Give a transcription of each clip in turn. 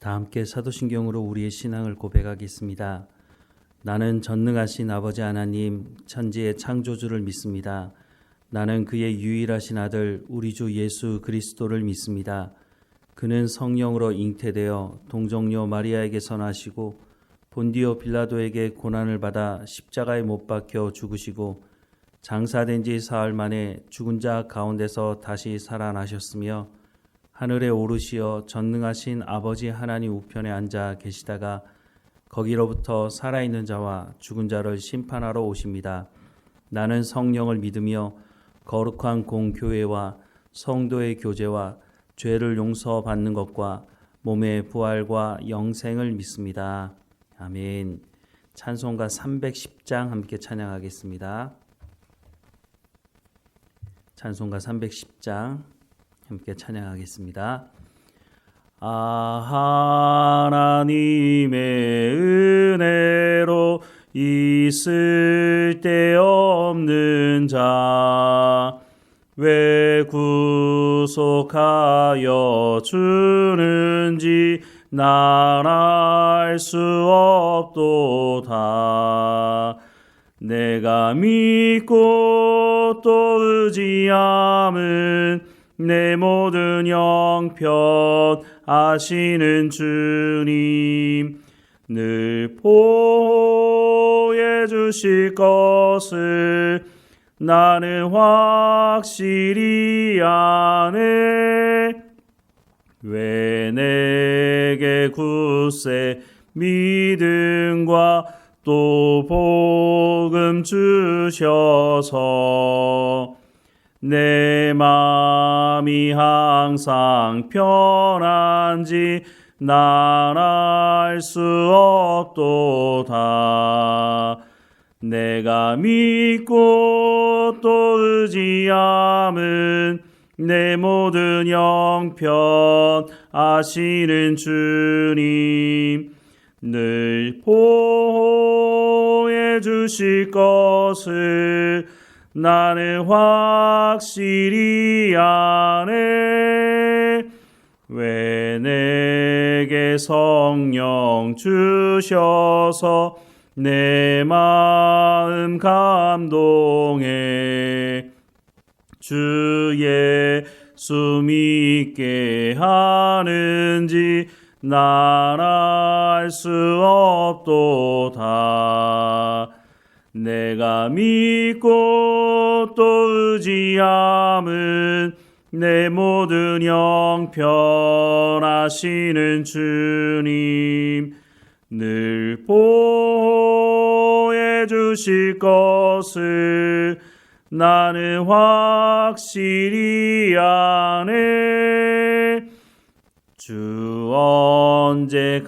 다 함께 사도신경으로 우리의 신앙을 고백하겠습니다. 나는 전능하신 아버지 하나님, 천지의 창조주를 믿습니다. 나는 그의 유일하신 아들 우리 주 예수 그리스도를 믿습니다. 그는 성령으로 잉태되어 동정녀 마리아에게서 나시고 본디오 빌라도에게 고난을 받아 십자가에 못 박혀 죽으시고 장사된 지 사흘 만에 죽은 자 가운데서 다시 살아나셨으며 하늘에 오르시어 전능하신 아버지 하나님 우편에 앉아 계시다가 거기로부터 살아있는 자와 죽은 자를 심판하러 오십니다. 나는 성령을 믿으며 거룩한 공교회와 성도의 교제와 죄를 용서받는 것과 몸의 부활과 영생을 믿습니다. 아멘. 찬송가 310장 함께 찬양하겠습니다. 찬송가 310장 함께 찬양하겠습니다. 하나님의 은혜로 있을 데 없는 자 왜 구속하여 주는지 난 알 수 없도다. 내가 믿고 또 의지함은 내 모든 형편 아시는 주님 늘 보호해 주실 것을 나는 확실히 아네. 왜 내게 굳세 믿음과 또 복음 주셔서 내 마음이 항상 편한지 난 알 수 없도다. 내가 믿고 또 의지함은 내 모든 형편 아시는 주님 늘 보호해 주실 것을 나는 확실히 아네. 왜 내게 성령 주셔서 내 마음 감동해 주 예수 믿게 하는지 난 알 수 없도다. 내가 믿고 또 의지함은 내 모든 형편 아시는 주님 늘 보호해 주실 것을 나는 확실히 아네. 주 언제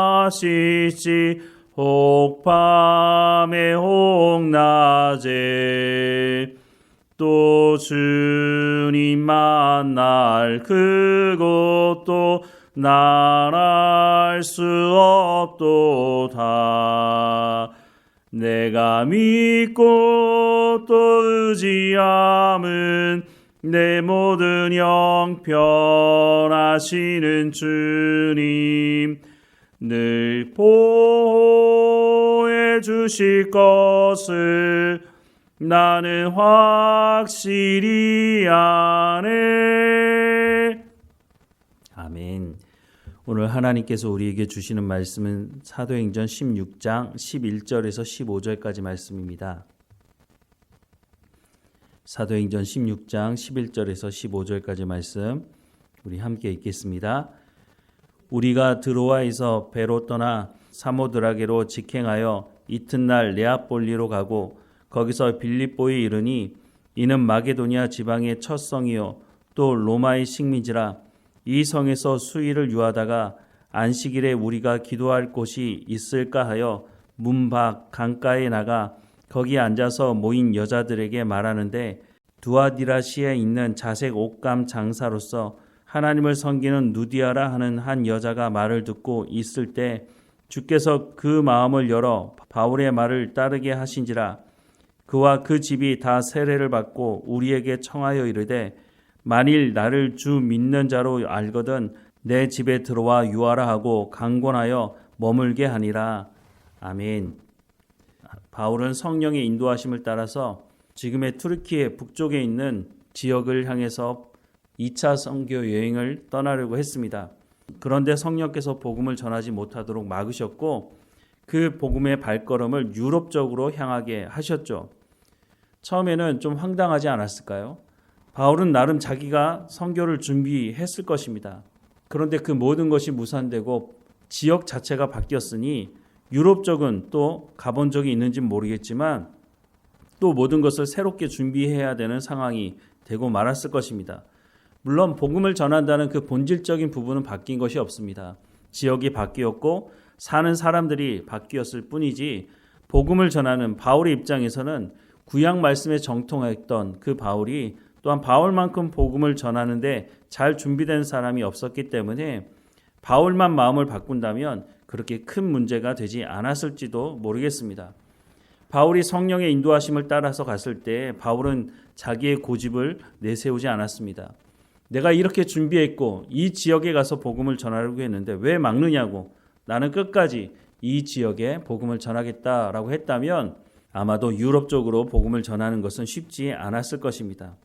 강림하실지 혹 밤에 혹 낮에 또 주님 만날 그곳도 난 알 수 없도다. 내가 믿고 또 의지함은 내 모든 형편 아시는 주님 늘 보호해 주실 것을 나는 확실히 아네. 아멘. 오늘 하나님께서 우리에게 주시는 말씀은 사도행전 16장 11절에서 15절까지 말씀입니다. 사도행전 16장 11절에서 15절까지 말씀 우리 함께 읽겠습니다. 우리가 드로아에서 배로 떠나 사모드라게로 직행하여 이튿날 네아폴리로 가고 거기서 빌립보에 이르니 이는 마게도니아 지방의 첫 성이요 또 로마의 식민지라. 이 성에서 수일을 유하다가 안식일에 우리가 기도할 곳이 있을까 하여 문 밖 강가에 나가 거기 앉아서 모인 여자들에게 말하는데 두아디라시에 있는 자색 옷감 장사로서 하나님을 섬기는 누디아라 하는 한 여자가 말을 듣고 있을 때 주께서 그 마음을 열어 바울의 말을 따르게 하신지라. 그와 그 집이 다 세례를 받고 우리에게 청하여 이르되 만일 나를 주 믿는 자로 알거든 내 집에 들어와 유하라 하고 강권하여 머물게 하니라. 아멘. 바울은 성령의 인도하심을 따라서 지금의 투르키의 북쪽에 있는 지역을 향해서 2차 선교 여행을 떠나려고 했습니다. 그런데 성령께서 복음을 전하지 못하도록 막으셨고 그 복음의 발걸음을 유럽 쪽으로 향하게 하셨죠. 처음에는 좀 황당하지 않았을까요? 바울은 나름 자기가 선교를 준비했을 것입니다. 그런데 그 모든 것이 무산되고 지역 자체가 바뀌었으니 유럽 쪽은 또 가본 적이 있는지 모르겠지만 또 모든 것을 새롭게 준비해야 되는 상황이 되고 말았을 것입니다. 물론 복음을 전한다는 그 본질적인 부분은 바뀐 것이 없습니다. 지역이 바뀌었고 사는 사람들이 바뀌었을 뿐이지 복음을 전하는 바울의 입장에서는 구약 말씀에 정통했던 그 바울이 또한 바울만큼 복음을 전하는데 잘 준비된 사람이 없었기 때문에 바울만 마음을 바꾼다면 그렇게 큰 문제가 되지 않았을지도 모르겠습니다. 바울이 성령의 인도하심을 따라서 갔을 때 바울은 자기의 고집을 내세우지 않았습니다. 내가 이렇게 준비했고 이 지역에 가서 복음을 전하려고 했는데 왜 막느냐고, 나는 끝까지 이 지역에 복음을 전하겠다라고 했다면 아마도 유럽 쪽으로 복음을 전하는 것은 쉽지 않았을 것입니다.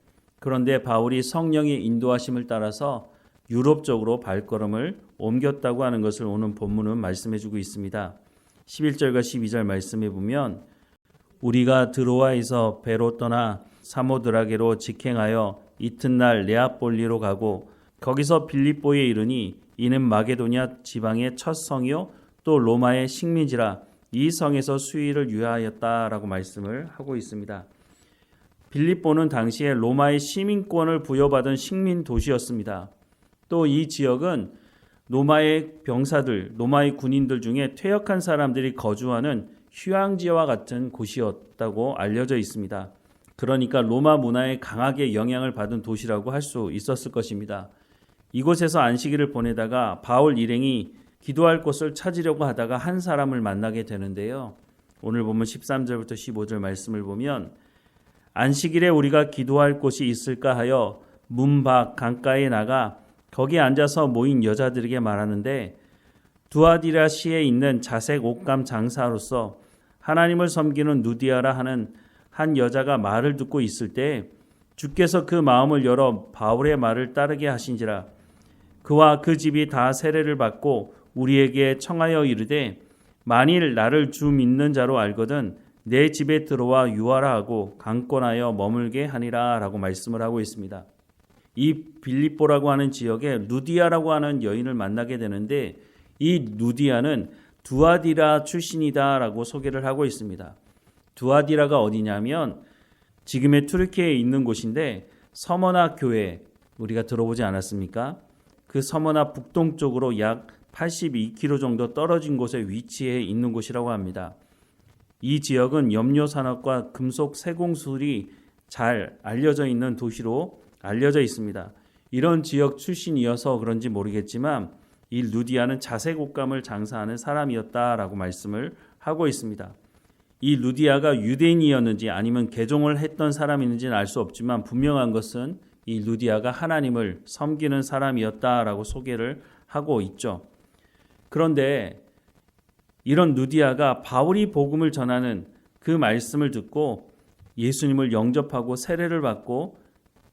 그런데 바울이 성령의 인도하심을 따라서 유럽 쪽으로 발걸음을 옮겼다고 하는 것을 오늘 본문은 말씀해주고 있습니다. 11절과 12절 말씀해 보면 우리가 드로아에서 배로 떠나 사모드라게로 직행하여 이튿날 네아폴리로 가고 거기서 빌립보에 이르니 이는 마게도냐 지방의 첫 성이요 또 로마의 식민지라 이 성에서 수의를 유하였다라고 말씀을 하고 있습니다. 빌립보는 당시에 로마의 시민권을 부여받은 식민 도시였습니다. 또 이 지역은 로마의 병사들, 로마의 군인들 중에 퇴역한 사람들이 거주하는 휴양지와 같은 곳이었다고 알려져 있습니다. 그러니까 로마 문화에 강하게 영향을 받은 도시라고 할 수 있었을 것입니다. 이곳에서 안식일을 보내다가 바울 일행이 기도할 곳을 찾으려고 하다가 한 사람을 만나게 되는데요. 오늘 보면 13절부터 15절 말씀을 보면 안식일에 우리가 기도할 곳이 있을까 하여 문 밖 강가에 나가 거기 앉아서 모인 여자들에게 말하는데 두아디라시에 있는 자색 옷감 장사로서 하나님을 섬기는 누디아라 하는 한 여자가 말을 듣고 있을 때 주께서 그 마음을 열어 바울의 말을 따르게 하신지라. 그와 그 집이 다 세례를 받고 우리에게 청하여 이르되 만일 나를 주 믿는 자로 알거든 내 집에 들어와 유하라 하고 강권하여 머물게 하니라 라고 말씀을 하고 있습니다. 이 빌립보라고 하는 지역에 누디아라고 하는 여인을 만나게 되는데 이 누디아는 두아디라 출신이다 라고 소개를 하고 있습니다. 두아디라가 어디냐면 지금의 투르키에 있는 곳인데 서머나 교회 우리가 들어보지 않았습니까? 그 서머나 북동쪽으로 약 82km 정도 떨어진 곳에 위치해 있는 곳이라고 합니다. 이 지역은 염료 산업과 금속 세공술이 잘 알려져 있는 도시로 알려져 있습니다. 이런 지역 출신이어서 그런지 모르겠지만 이 루디아는 자색 옷감을 장사하는 사람이었다라고 말씀을 하고 있습니다. 이 루디아가 유대인이었는지 아니면 개종을 했던 사람인지는 알 수 없지만 분명한 것은 이 루디아가 하나님을 섬기는 사람이었다라고 소개를 하고 있죠. 그런데 이런 루디아가 바울이 복음을 전하는 그 말씀을 듣고 예수님을 영접하고 세례를 받고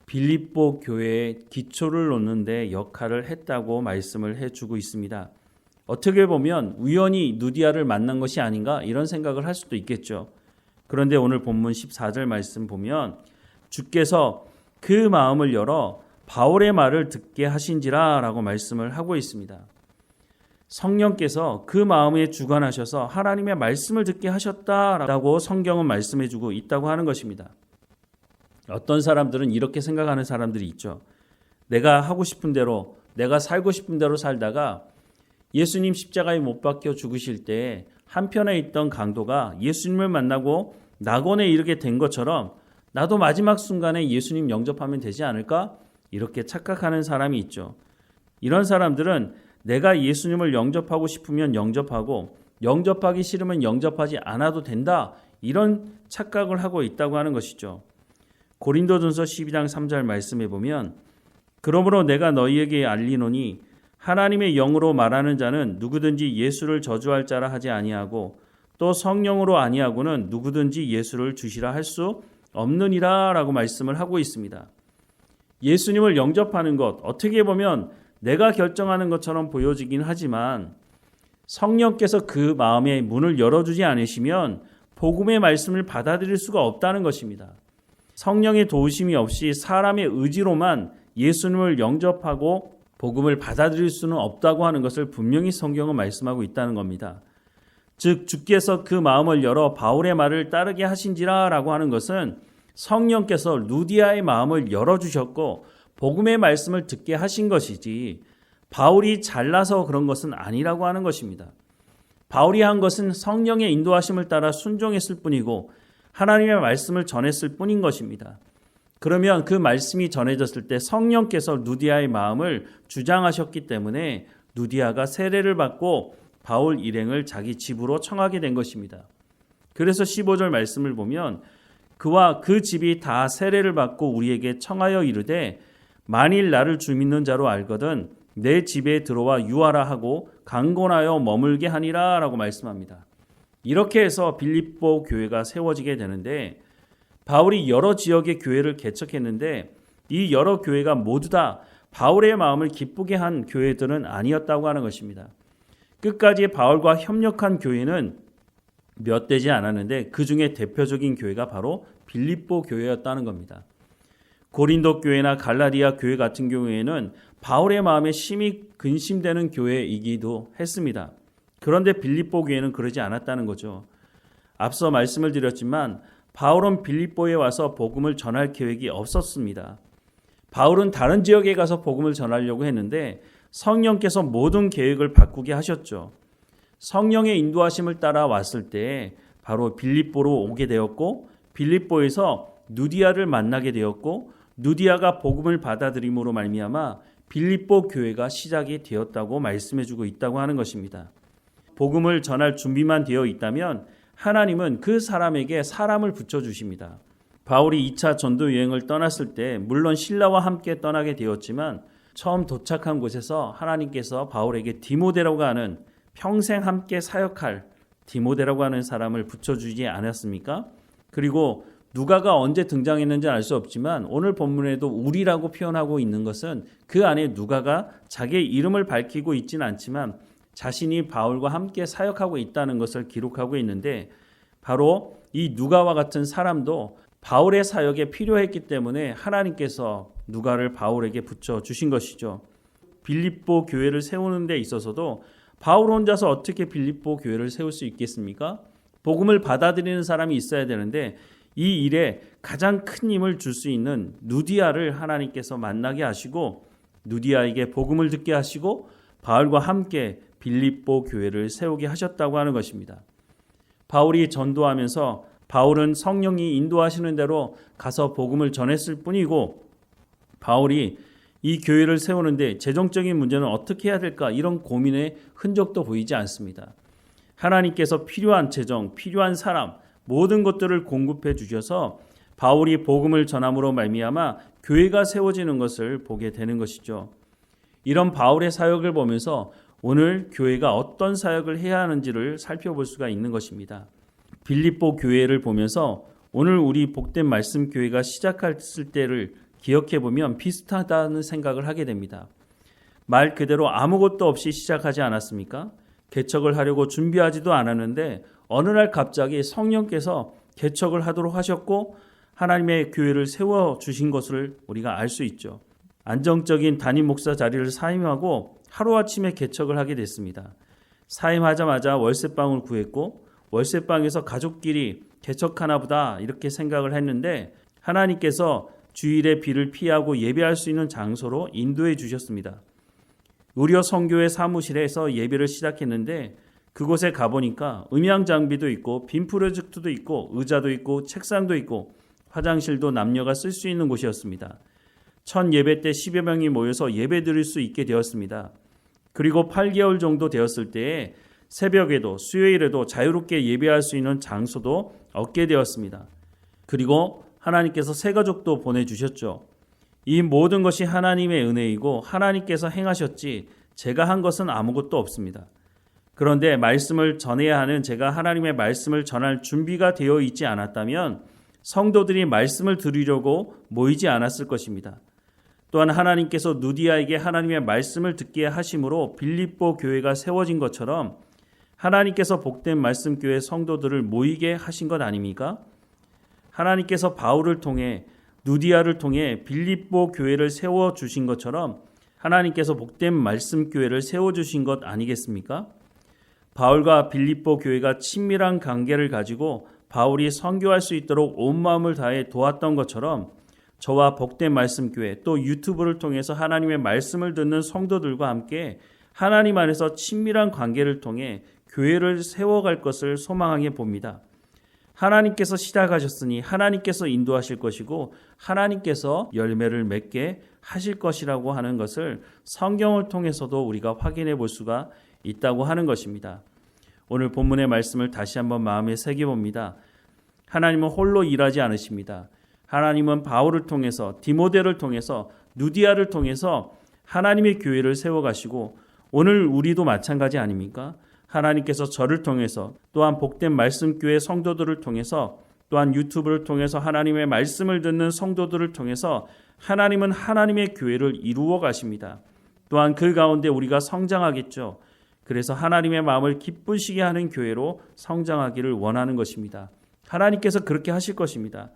빌립보 교회의 기초를 놓는 데 역할을 했다고 말씀을 해주고 있습니다. 어떻게 보면 우연히 누디아를 만난 것이 아닌가 이런 생각을 할 수도 있겠죠. 그런데 오늘 본문 14절 말씀 보면 주께서 그 마음을 열어 바울의 말을 듣게 하신지라 라고 말씀을 하고 있습니다. 성령께서 그 마음에 주관하셔서 하나님의 말씀을 듣게 하셨다라고 성경은 말씀해주고 있다고 하는 것입니다. 어떤 사람들은 이렇게 생각하는 사람들이 있죠. 내가 하고 싶은 대로, 내가 살고 싶은 대로 살다가 예수님 십자가에 못 박혀 죽으실 때 한편에 있던 강도가 예수님을 만나고 낙원에 이르게 된 것처럼 나도 마지막 순간에 예수님 영접하면 되지 않을까? 이렇게 착각하는 사람이 있죠. 이런 사람들은 내가 예수님을 영접하고 싶으면 영접하고 영접하기 싫으면 영접하지 않아도 된다. 이런 착각을 하고 있다고 하는 것이죠. 고린도전서 12장 3절 말씀해 보면 그러므로 내가 너희에게 알리노니 하나님의 영으로 말하는 자는 누구든지 예수를 저주할 자라 하지 아니하고 또 성령으로 아니하고는 누구든지 예수를 주시라 할 수 없느니라 라고 말씀을 하고 있습니다. 예수님을 영접하는 것, 어떻게 보면 내가 결정하는 것처럼 보여지긴 하지만 성령께서 그 마음의 문을 열어주지 않으시면 복음의 말씀을 받아들일 수가 없다는 것입니다. 성령의 도우심이 없이 사람의 의지로만 예수님을 영접하고 복음을 받아들일 수는 없다고 하는 것을 분명히 성경은 말씀하고 있다는 겁니다. 즉 주께서 그 마음을 열어 바울의 말을 따르게 하신지라 라고 하는 것은 성령께서 루디아의 마음을 열어주셨고 복음의 말씀을 듣게 하신 것이지 바울이 잘나서 그런 것은 아니라고 하는 것입니다. 바울이 한 것은 성령의 인도하심을 따라 순종했을 뿐이고 하나님의 말씀을 전했을 뿐인 것입니다. 그러면 그 말씀이 전해졌을 때 성령께서 루디아의 마음을 주장하셨기 때문에 루디아가 세례를 받고 바울 일행을 자기 집으로 청하게 된 것입니다. 그래서 15절 말씀을 보면 그와 그 집이 다 세례를 받고 우리에게 청하여 이르되 만일 나를 주 믿는 자로 알거든 내 집에 들어와 유하라 하고 강권하여 머물게 하니라 라고 말씀합니다. 이렇게 해서 빌립보 교회가 세워지게 되는데 바울이 여러 지역의 교회를 개척했는데 이 여러 교회가 모두 다 바울의 마음을 기쁘게 한 교회들은 아니었다고 하는 것입니다. 끝까지 바울과 협력한 교회는 몇 되지 않았는데 그 중에 대표적인 교회가 바로 빌립보 교회였다는 겁니다. 고린도 교회나 갈라디아 교회 같은 경우에는 바울의 마음에 심히 근심되는 교회이기도 했습니다. 그런데 빌립보 교회는 그러지 않았다는 거죠. 앞서 말씀을 드렸지만 바울은 빌립보에 와서 복음을 전할 계획이 없었습니다. 바울은 다른 지역에 가서 복음을 전하려고 했는데 성령께서 모든 계획을 바꾸게 하셨죠. 성령의 인도하심을 따라 왔을 때 바로 빌립보로 오게 되었고 빌립보에서 누디아를 만나게 되었고 누디아가 복음을 받아들임으로 말미암아 빌립보 교회가 시작이 되었다고 말씀해주고 있다고 하는 것입니다. 복음을 전할 준비만 되어 있다면 하나님은 그 사람에게 사람을 붙여주십니다. 바울이 2차 전도 여행을 떠났을 때 물론 실라와 함께 떠나게 되었지만 처음 도착한 곳에서 하나님께서 바울에게 디모데라고 하는 평생 함께 사역할 디모데라고 하는 사람을 붙여주지 않았습니까? 그리고 누가가 언제 등장했는지 알 수 없지만 오늘 본문에도 우리라고 표현하고 있는 것은 그 안에 누가가 자기의 이름을 밝히고 있지는 않지만 자신이 바울과 함께 사역하고 있다는 것을 기록하고 있는데 바로 이 누가와 같은 사람도 바울의 사역에 필요했기 때문에 하나님께서 누가를 바울에게 붙여주신 것이죠. 빌립보 교회를 세우는 데 있어서도 바울 혼자서 어떻게 빌립보 교회를 세울 수 있겠습니까? 복음을 받아들이는 사람이 있어야 되는데 이 일에 가장 큰 힘을 줄 수 있는 누디아를 하나님께서 만나게 하시고 누디아에게 복음을 듣게 하시고 바울과 함께 빌립보 교회를 세우게 하셨다고 하는 것입니다. 바울이 전도하면서 바울은 성령이 인도하시는 대로 가서 복음을 전했을 뿐이고 바울이 이 교회를 세우는데 재정적인 문제는 어떻게 해야 될까 이런 고민의 흔적도 보이지 않습니다. 하나님께서 필요한 재정, 필요한 사람 모든 것들을 공급해 주셔서 바울이 복음을 전함으로 말미암아 교회가 세워지는 것을 보게 되는 것이죠. 이런 바울의 사역을 보면서 오늘 교회가 어떤 사역을 해야 하는지를 살펴볼 수가 있는 것입니다. 빌립보 교회를 보면서 오늘 우리 복된 말씀 교회가 시작했을 때를 기억해 보면 비슷하다는 생각을 하게 됩니다. 말 그대로 아무것도 없이 시작하지 않았습니까? 개척을 하려고 준비하지도 않았는데 어느 날 갑자기 성령께서 개척을 하도록 하셨고 하나님의 교회를 세워주신 것을 우리가 알 수 있죠. 안정적인 담임 목사 자리를 사임하고 하루아침에 개척을 하게 됐습니다. 사임하자마자 월세방을 구했고 월세방에서 가족끼리 개척하나 보다 이렇게 생각을 했는데 하나님께서 주일에 비를 피하고 예배할 수 있는 장소로 인도해 주셨습니다. 의료 선교회 사무실에서 예배를 시작했는데 그곳에 가보니까 음향 장비도 있고 빔 프로젝트도 있고 의자도 있고 책상도 있고 화장실도 남녀가 쓸 수 있는 곳이었습니다. 첫 예배 때 10여 명이 모여서 예배 드릴 수 있게 되었습니다. 그리고 8개월 정도 되었을 때에 새벽에도 수요일에도 자유롭게 예배할 수 있는 장소도 얻게 되었습니다. 그리고 하나님께서 새 가족도 보내주셨죠. 이 모든 것이 하나님의 은혜이고 하나님께서 행하셨지 제가 한 것은 아무것도 없습니다. 그런데 말씀을 전해야 하는 제가 하나님의 말씀을 전할 준비가 되어 있지 않았다면 성도들이 말씀을 들으려고 모이지 않았을 것입니다. 또한 하나님께서 누디아에게 하나님의 말씀을 듣게 하심으로 빌립보 교회가 세워진 것처럼 하나님께서 복된 말씀교회 성도들을 모이게 하신 것 아닙니까? 하나님께서 바울을 통해 누디아를 통해 빌립보 교회를 세워주신 것처럼 하나님께서 복된 말씀교회를 세워주신 것 아니겠습니까? 바울과 빌립보 교회가 친밀한 관계를 가지고 바울이 선교할 수 있도록 온 마음을 다해 도왔던 것처럼 저와 복된 말씀교회 또 유튜브를 통해서 하나님의 말씀을 듣는 성도들과 함께 하나님 안에서 친밀한 관계를 통해 교회를 세워갈 것을 소망하게 봅니다. 하나님께서 시작하셨으니 하나님께서 인도하실 것이고 하나님께서 열매를 맺게 하실 것이라고 하는 것을 성경을 통해서도 우리가 확인해 볼 수가 있다고 하는 것입니다. 오늘 본문의 말씀을 다시 한번 마음에 새겨봅니다. 하나님은 홀로 일하지 않으십니다. 하나님은 바울을 통해서 디모데를 통해서 누디아를 통해서 하나님의 교회를 세워가시고 오늘 우리도 마찬가지 아닙니까? 하나님께서 저를 통해서 또한 복된 말씀교회 성도들을 통해서 또한 유튜브를 통해서 하나님의 말씀을 듣는 성도들을 통해서 하나님은 하나님의 교회를 이루어 가십니다. 또한 그 가운데 우리가 성장하겠죠. 그래서 하나님의 마음을 기쁘시게 하는 교회로 성장하기를 원하는 것입니다. 하나님께서 그렇게 하실 것입니다.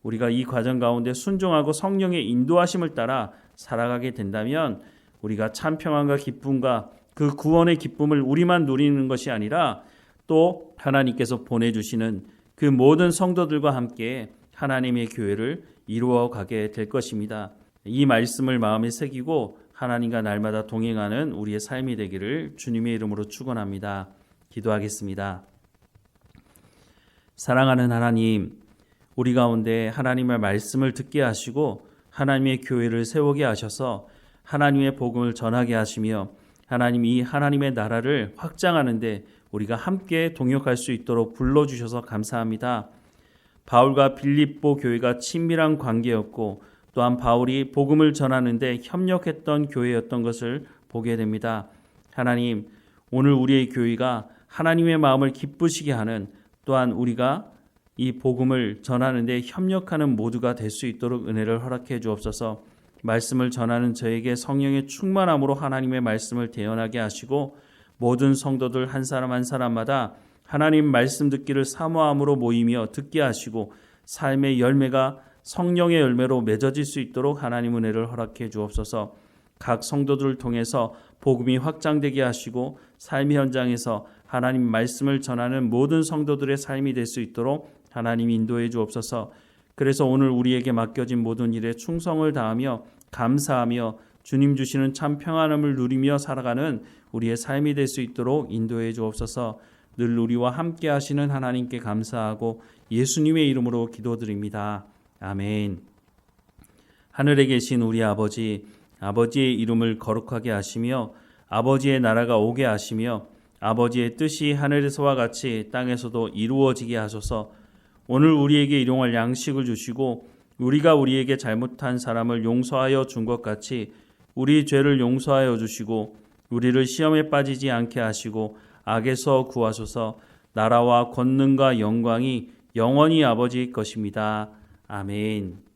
우리가 이 과정 가운데 순종하고 성령의 인도하심을 따라 살아가게 된다면 우리가 참 평안과 기쁨과 그 구원의 기쁨을 우리만 누리는 것이 아니라 또 하나님께서 보내주시는 그 모든 성도들과 함께 하나님의 교회를 이루어 가게 될 것입니다. 이 말씀을 마음에 새기고 하나님과 날마다 동행하는 우리의 삶이 되기를 주님의 이름으로 축원합니다. 기도하겠습니다. 사랑하는 하나님, 우리 가운데 하나님의 말씀을 듣게 하시고 하나님의 교회를 세우게 하셔서 하나님의 복음을 전하게 하시며 하나님이 하나님의 나라를 확장하는데 우리가 함께 동역할 수 있도록 불러주셔서 감사합니다. 바울과 빌립보 교회가 친밀한 관계였고 또한 바울이 복음을 전하는데 협력했던 교회였던 것을 보게 됩니다. 하나님, 오늘 우리의 교회가 하나님의 마음을 기쁘시게 하는 또한 우리가 이 복음을 전하는데 협력하는 모두가 될 수 있도록 은혜를 허락해 주옵소서. 말씀을 전하는 저에게 성령의 충만함으로 하나님의 말씀을 대언하게 하시고 모든 성도들 한 사람 한 사람마다 하나님 말씀 듣기를 사모함으로 모이며 듣게 하시고 삶의 열매가 성령의 열매로 맺어질 수 있도록 하나님 은혜를 허락해 주옵소서. 각 성도들을 통해서 복음이 확장되게 하시고 삶의 현장에서 하나님 말씀을 전하는 모든 성도들의 삶이 될 수 있도록 하나님 인도해 주옵소서. 그래서 오늘 우리에게 맡겨진 모든 일에 충성을 다하며 감사하며 주님 주시는 참 평안함을 누리며 살아가는 우리의 삶이 될 수 있도록 인도해 주옵소서. 늘 우리와 함께 하시는 하나님께 감사하고 예수님의 이름으로 기도드립니다. 아멘. 하늘에 계신 우리 아버지, 아버지의 이름을 거룩하게 하시며 아버지의 나라가 오게 하시며 아버지의 뜻이 하늘에서와 같이 땅에서도 이루어지게 하소서. 오늘 우리에게 일용할 양식을 주시고 우리가 우리에게 잘못한 사람을 용서하여 준 것 같이 우리 죄를 용서하여 주시고 우리를 시험에 빠지지 않게 하시고 악에서 구하소서. 나라와 권능과 영광이 영원히 아버지의 것입니다. 아멘.